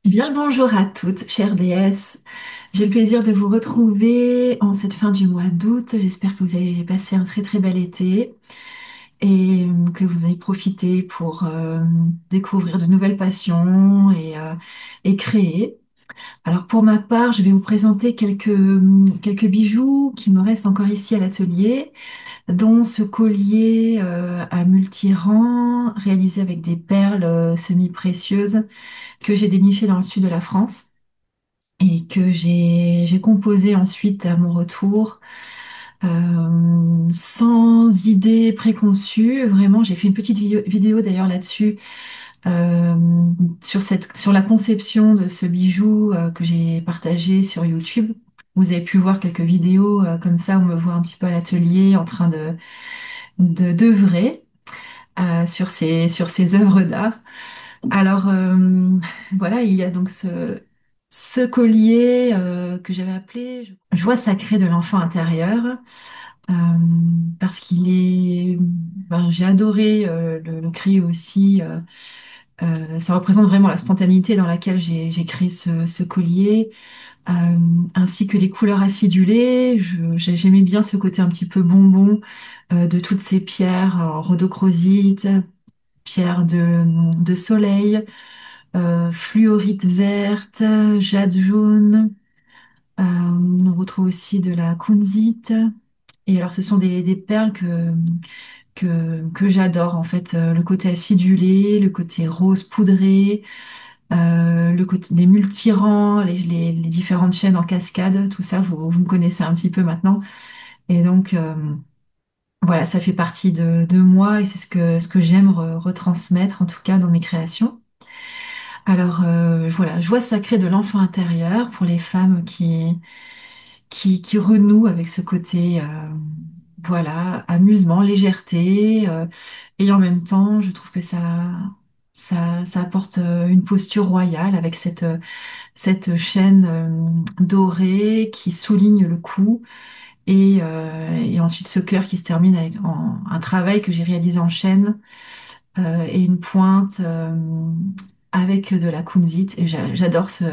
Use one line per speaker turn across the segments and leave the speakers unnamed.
Bien le bonjour à toutes, chères déesses. J'ai le plaisir de vous retrouver en cette fin du mois d'août. J'espère que vous avez passé un très très bel été et que vous avez profité pour découvrir de nouvelles passions et créer. Alors pour ma part, je vais vous présenter quelques bijoux qui me restent encore ici à l'atelier, dont ce collier à multirang réalisé avec des perles semi-précieuses que j'ai déniché dans le sud de la France et que j'ai composé ensuite à mon retour, sans idée préconçue. Vraiment, j'ai fait une petite vidéo d'ailleurs là-dessus, euh, sur la conception de ce bijou que j'ai partagé sur YouTube. Vous avez pu voir quelques vidéos comme ça, où on me voit un petit peu à l'atelier en train d'œuvrer sur ces œuvres d'art. Alors voilà, il y a donc ce collier que j'avais appelé Joie sacrée de l'enfant intérieur, euh, parce j'ai adoré le créer aussi. Ça représente vraiment la spontanéité dans laquelle j'ai créé ce collier, euh, ainsi que les couleurs acidulées. J'aimais bien ce côté un petit peu bonbon de toutes ces pierres, rhodochrosite, pierres de soleil, fluorite verte, jade jaune. On retrouve aussi de la kunzite. Et alors, ce sont des perles que j'adore, en fait. Le côté acidulé, le côté rose poudré, le côté des multirans, les différentes chaînes en cascade, tout ça, vous me connaissez un petit peu maintenant. Et donc, voilà, ça fait partie de moi et c'est ce que j'aime retransmettre, en tout cas, dans mes créations. Alors voilà, joie sacrée de l'enfant intérieur pour les femmes qui renouent avec ce côté, voilà, amusement, légèreté, et en même temps, je trouve que ça apporte une posture royale avec cette chaîne dorée qui souligne le cou et ensuite ce cœur qui se termine avec un travail que j'ai réalisé en chaîne et une pointe avec de la kunzite. Et j'adore ce.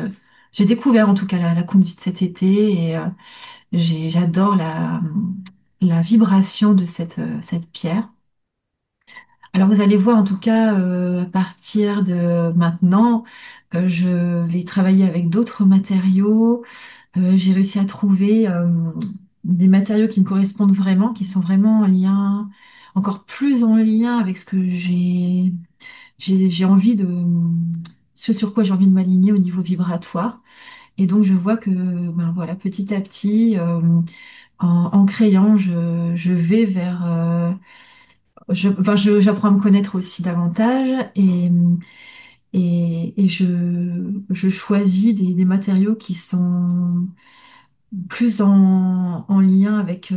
J'ai découvert en tout cas la kunzite cet été et j'adore la vibration de cette pierre. Alors vous allez voir en tout cas à partir de maintenant, je vais travailler avec d'autres matériaux. J'ai réussi à trouver des matériaux qui me correspondent vraiment, qui sont vraiment en lien, encore plus en lien avec ce que j'ai envie ce sur quoi j'ai envie de m'aligner au niveau vibratoire. Et donc, je vois que, ben voilà, petit à petit, en créant, je vais vers, j'apprends à me connaître aussi davantage et je choisis des matériaux qui sont plus en lien avec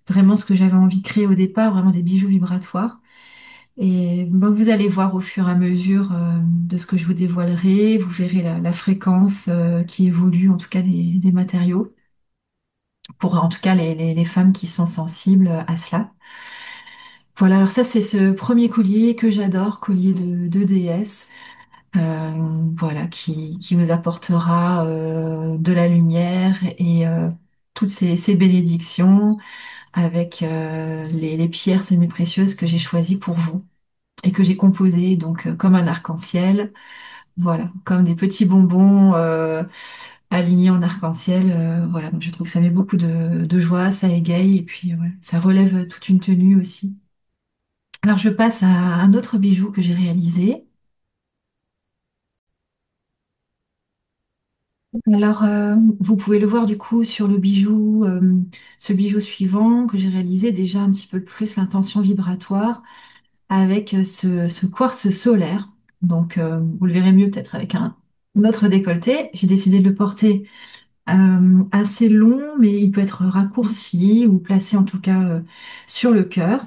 vraiment ce que j'avais envie de créer au départ, vraiment des bijoux vibratoires. Et ben, vous allez voir au fur et à mesure de ce que je vous dévoilerai, vous verrez la fréquence qui évolue, en tout cas des matériaux, pour en tout cas les femmes qui sont sensibles à cela. Voilà, alors ça c'est ce premier collier que j'adore, collier de déesse, euh, voilà, qui vous apportera de la lumière et toutes ces bénédictions avec les pierres semi-précieuses que j'ai choisies pour vous et que j'ai composées donc comme un arc-en-ciel. Voilà, comme des petits bonbons alignés en arc-en-ciel. Voilà, donc je trouve que ça met beaucoup de joie, ça égaye et puis ouais, ça relève toute une tenue aussi. Alors je passe à un autre bijou que j'ai réalisé. Alors vous pouvez le voir du coup sur le bijou, ce bijou suivant que j'ai réalisé déjà un petit peu plus l'intention vibratoire avec ce quartz solaire. Donc vous le verrez mieux peut-être avec un autre décolleté. J'ai décidé de le porter assez long, mais il peut être raccourci ou placé en tout cas sur le cœur.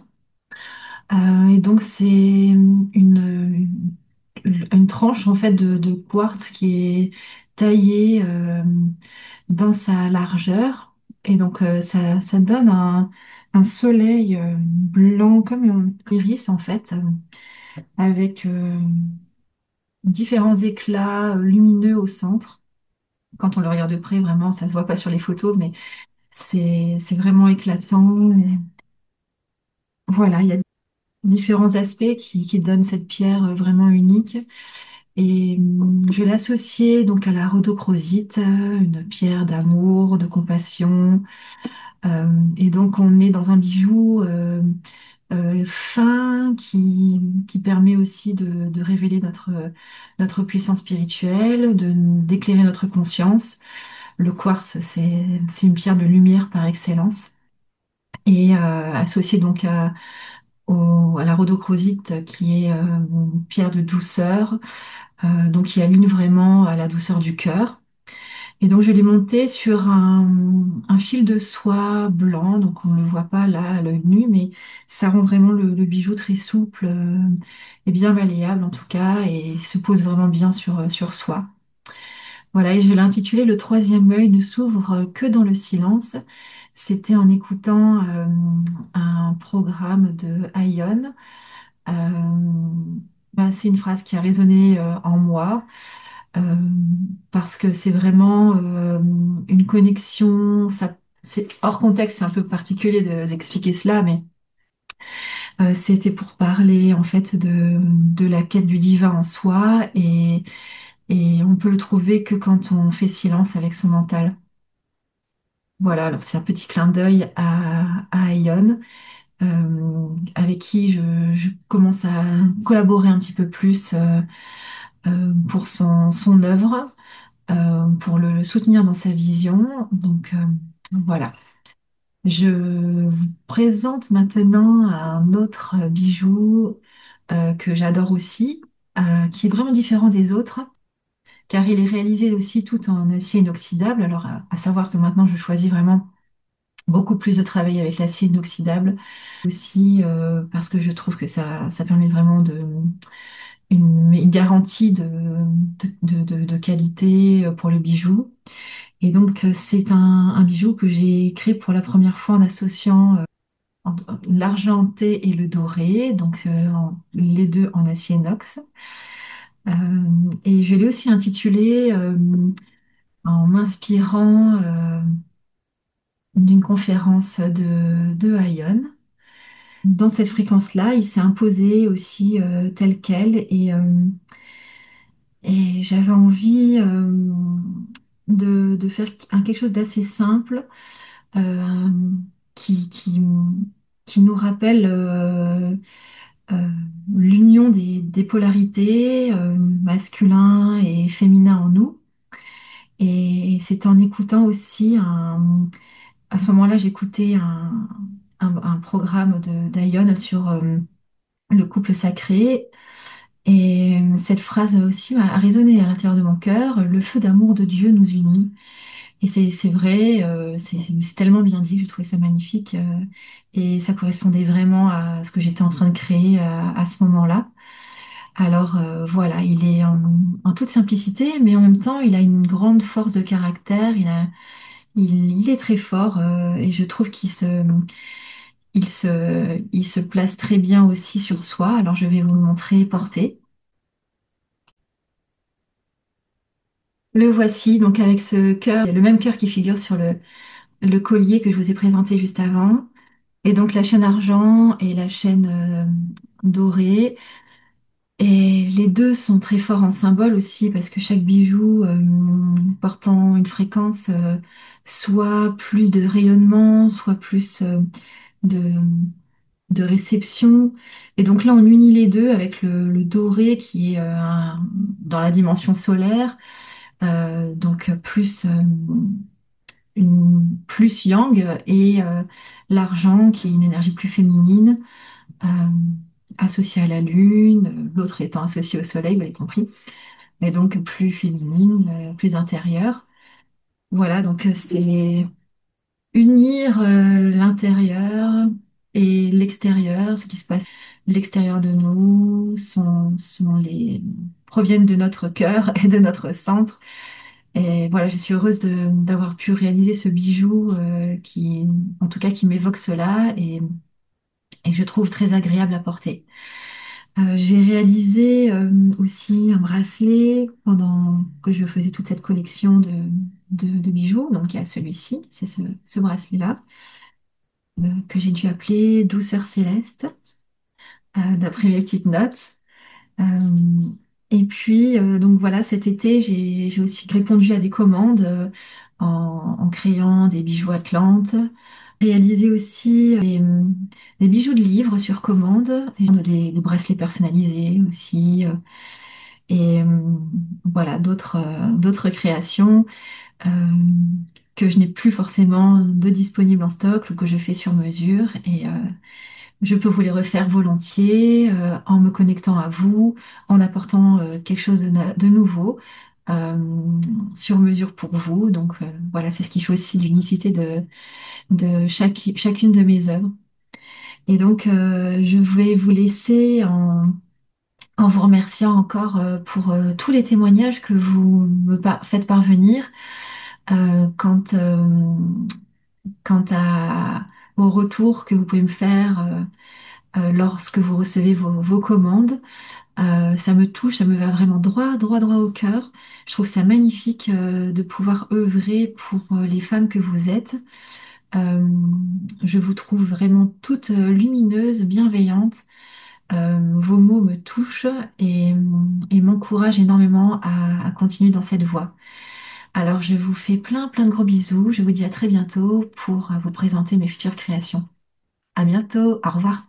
Et donc c'est une tranche en fait de quartz qui est taillée dans sa largeur. Et donc ça donne un soleil blanc comme un iris en fait, avec différents éclats lumineux au centre. Quand on le regarde de près, vraiment, ça se voit pas sur les photos, mais c'est vraiment éclatant. Et voilà, il y a différents aspects qui donnent cette pierre vraiment unique. Et je l'ai associée donc à la rhodochrosite, une pierre d'amour, de compassion. Et donc on est dans un bijou fin qui permet aussi de révéler notre puissance spirituelle, d'éclairer notre conscience. Le quartz, c'est une pierre de lumière par excellence. Et associée donc à la rhodochrosite, qui est une pierre de douceur, donc qui aligne vraiment à la douceur du cœur. Et donc je l'ai monté sur un fil de soie blanc, donc on ne le voit pas là à l'œil nu, mais ça rend vraiment le bijou très souple et bien malléable en tout cas, et se pose vraiment bien sur soi. Voilà, et je l'ai intitulé Le troisième œil ne s'ouvre que dans le silence. C'était en écoutant un programme de Aion. C'est une phrase qui a résonné en moi euh, parce que c'est vraiment une connexion. C'est hors contexte, c'est un peu particulier d'expliquer cela, mais c'était pour parler en fait de la quête du divin en soi et on peut le trouver que quand on fait silence avec son mental. Voilà, alors c'est un petit clin d'œil à Aion, avec qui je commence à collaborer un petit peu plus pour son œuvre, pour le soutenir dans sa vision. Donc voilà. Je vous présente maintenant un autre bijou que j'adore aussi, qui est vraiment différent des autres, car il est réalisé aussi tout en acier inoxydable. Alors, à savoir que maintenant, je choisis vraiment beaucoup plus de travailler avec l'acier inoxydable, aussi parce que je trouve que ça permet vraiment une garantie de qualité pour le bijou. Et donc, c'est un bijou que j'ai créé pour la première fois en associant l'argenté et le doré, donc les deux en acier inox. Euh, et je l'ai aussi intitulé en m'inspirant d'une conférence de Aion. Dans cette fréquence-là, il s'est imposé aussi tel quel et j'avais envie de faire quelque chose d'assez simple euh, qui, qui, qui nous rappelle euh, l'union des polarités masculin et féminin en nous. Et c'est en écoutant aussi à ce moment-là, j'écoutais un programme d'Aion sur le couple sacré. Et cette phrase aussi m'a résonné à l'intérieur de mon cœur. Le feu d'amour de Dieu nous unit. Et c'est vrai, c'est tellement bien dit que je trouvais ça magnifique. Et ça correspondait vraiment à ce que j'étais en train de créer à ce moment-là. Alors voilà, il est en toute simplicité, mais en même temps, il a une grande force de caractère. Il est très fort et je trouve il se place très bien aussi sur soi. Alors je vais vous le montrer porté. Le voici donc avec ce cœur, le même cœur qui figure sur le collier que je vous ai présenté juste avant. Et donc la chaîne argent et la chaîne dorée. Et les deux sont très forts en symbole aussi parce que chaque bijou portant une fréquence soit plus de rayonnement, soit plus de, de réception. Et donc là, on unit les deux avec le doré qui est dans la dimension solaire, donc plus yang et l'argent qui est une énergie plus féminine euh, associée à la lune, l'autre étant associé au soleil, vous l'avez compris, et donc plus féminine, plus intérieure. Voilà, donc c'est unir l'intérieur et l'extérieur, ce qui se passe. L'extérieur de nous proviennent de notre cœur et de notre centre. Et voilà, je suis heureuse d'avoir pu réaliser ce bijou en tout cas, qui m'évoque cela et que je trouve très agréable à porter. J'ai réalisé aussi un bracelet pendant que je faisais toute cette collection de bijoux. Donc il y a celui-ci, c'est ce bracelet-là, que j'ai dû appeler Douceur Céleste, d'après mes petites notes. Euh, et puis, donc voilà, cet été, j'ai aussi répondu à des commandes en créant des bijoux Atlante, réalisé aussi des bijoux de livres sur commande, et des bracelets personnalisés aussi, et voilà, d'autres créations euh, que je n'ai plus forcément de disponibles en stock ou que je fais sur mesure. Et je peux vous les refaire volontiers en me connectant à vous, en apportant quelque chose de nouveau euh, sur mesure pour vous. Donc voilà, c'est ce qui fait aussi l'unicité de chacune de mes œuvres. Et donc je vais vous laisser en vous remerciant encore pour tous les témoignages que vous faites parvenir quant au retour que vous pouvez me faire lorsque vous recevez vos commandes. Ça me touche, ça me va vraiment droit, droit, droit au cœur. Je trouve ça magnifique de pouvoir œuvrer pour les femmes que vous êtes. Euh, je vous trouve vraiment toute lumineuse, bienveillante. Vos mots me touchent et m'encouragent énormément à continuer dans cette voie. Alors, je vous fais plein, plein de gros bisous. Je vous dis à très bientôt pour vous présenter mes futures créations. À bientôt. Au revoir.